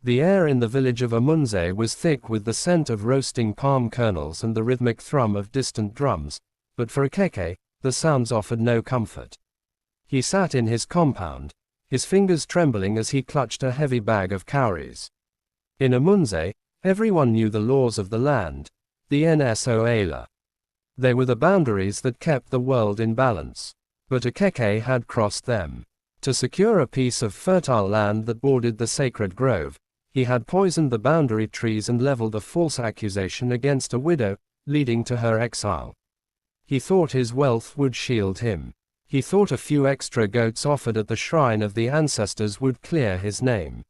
The air in the village of Amunze was thick with the scent of roasting palm kernels and the rhythmic thrum of distant drums, but for Akeke, the sounds offered no comfort. He sat in his compound, his fingers trembling as he clutched a heavy bag of cowries. In Amunze, everyone knew the laws of the land, the Nsoala. They were the boundaries that kept the world in balance. But Akeke had crossed them. To secure a piece of fertile land that bordered the sacred grove, he had poisoned the boundary trees and leveled a false accusation against a widow, leading to her exile. He thought his wealth would shield him. He thought a few extra goats offered at the shrine of the ancestors would clear his name.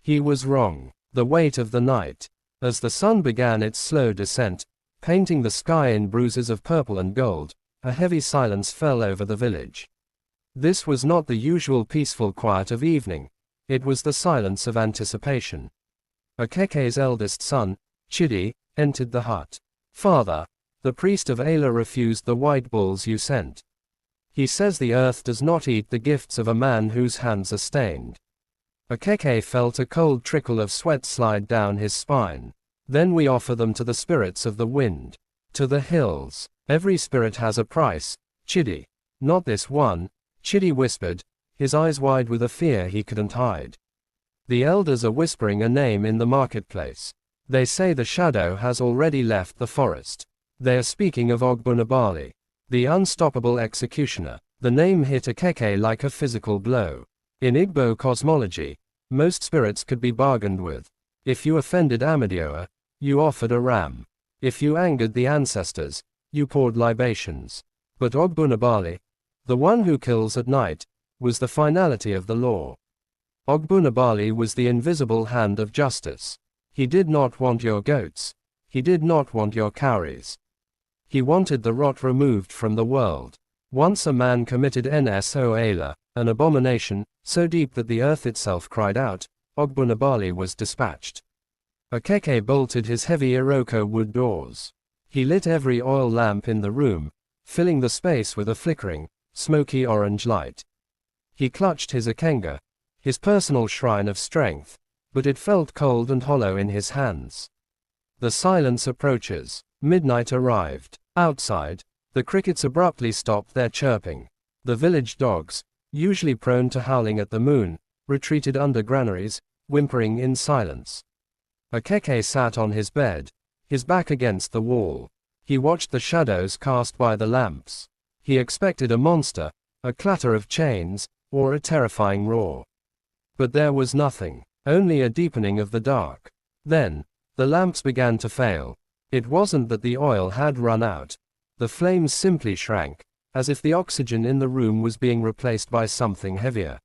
He was wrong. The weight of the night. As the sun began its slow descent, painting the sky in bruises of purple and gold, a heavy silence fell over the village. This was not the usual peaceful quiet of evening, it was the silence of anticipation. Akeke's eldest son, Chidi, entered the hut. "Father, the priest of Ala refused the white bulls you sent. He says the earth does not eat the gifts of a man whose hands are stained." Akeke felt a cold trickle of sweat slide down his spine. "Then we offer them to the spirits of the wind. To the hills. Every spirit has a price, Chidi. Not this one," Chidi whispered, his eyes wide with a fear he couldn't hide. "The elders are whispering a name in the marketplace. They say the shadow has already left the forest. They are speaking of Ogbunabali, the unstoppable executioner." The name hit Akeke like a physical blow. In Igbo cosmology, most spirits could be bargained with. If you offended Amadioha, you offered a ram. If you angered the ancestors, you poured libations. But Ogbunabali, the one who kills at night, was the finality of the law. Ogbunabali was the invisible hand of justice. He did not want your goats. He did not want your cowries. He wanted the rot removed from the world. Once a man committed Nsoala, an abomination, so deep that the earth itself cried out, Ogbunabali was dispatched. Akeke bolted his heavy Iroko wood doors. He lit every oil lamp in the room, filling the space with a flickering, smoky orange light. He clutched his Akenga, his personal shrine of strength, but it felt cold and hollow in his hands. The silence approaches. Midnight arrived. Outside, the crickets abruptly stopped their chirping. The village dogs, usually prone to howling at the moon, retreated under granaries, whimpering in silence. Akeke sat on his bed, his back against the wall. He watched the shadows cast by the lamps. He expected a monster, a clatter of chains, or a terrifying roar. But there was nothing, only a deepening of the dark. Then, the lamps began to fail. It wasn't that the oil had run out. The flames simply shrank, as if the oxygen in the room was being replaced by something heavier.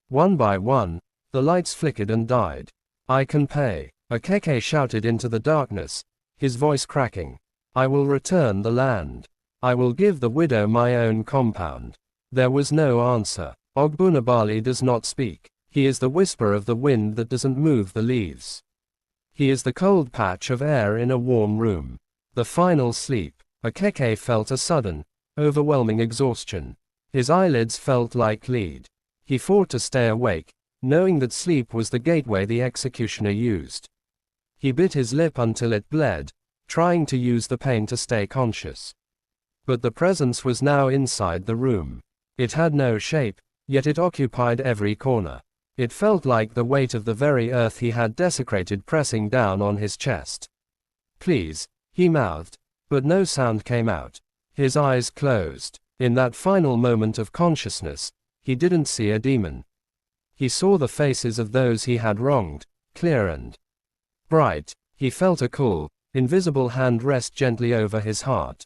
One by one, the lights flickered and died. "I can pay," Akeke shouted into the darkness, his voice cracking. "I will return the land. I will give the widow my own compound." There was no answer. Ogbunabali does not speak. He is the whisper of the wind that doesn't move the leaves. He is the cold patch of air in a warm room. The final sleep. Akeke felt a sudden, overwhelming exhaustion. His eyelids felt like lead. He fought to stay awake, knowing that sleep was the gateway the executioner used. He bit his lip until it bled, trying to use the pain to stay conscious. But the presence was now inside the room. It had no shape, yet it occupied every corner. It felt like the weight of the very earth he had desecrated pressing down on his chest. "Please," he mouthed, but no sound came out. His eyes closed. In that final moment of consciousness, he didn't see a demon. He saw the faces of those he had wronged, clear and bright. He felt a cool, invisible hand rest gently over his heart.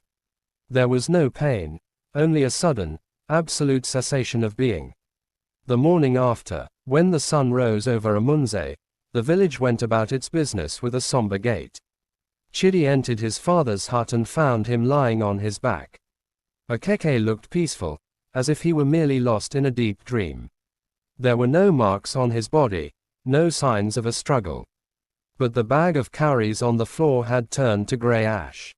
There was no pain, only a sudden, absolute cessation of being. The morning after, when the sun rose over Amunze, the village went about its business with a somber gait. Chidi entered his father's hut and found him lying on his back. Akeke looked peaceful, as if he were merely lost in a deep dream. There were no marks on his body, no signs of a struggle. But the bag of cowries on the floor had turned to grey ash.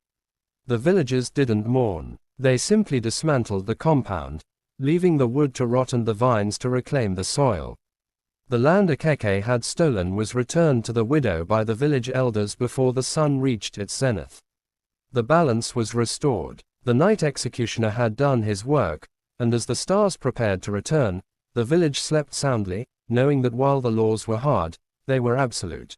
The villagers didn't mourn. They simply dismantled the compound, leaving the wood to rot and the vines to reclaim the soil. The land Akeke had stolen was returned to the widow by the village elders before the sun reached its zenith. The balance was restored. The night executioner had done his work, and as the stars prepared to return, the village slept soundly, knowing that while the laws were hard, they were absolute.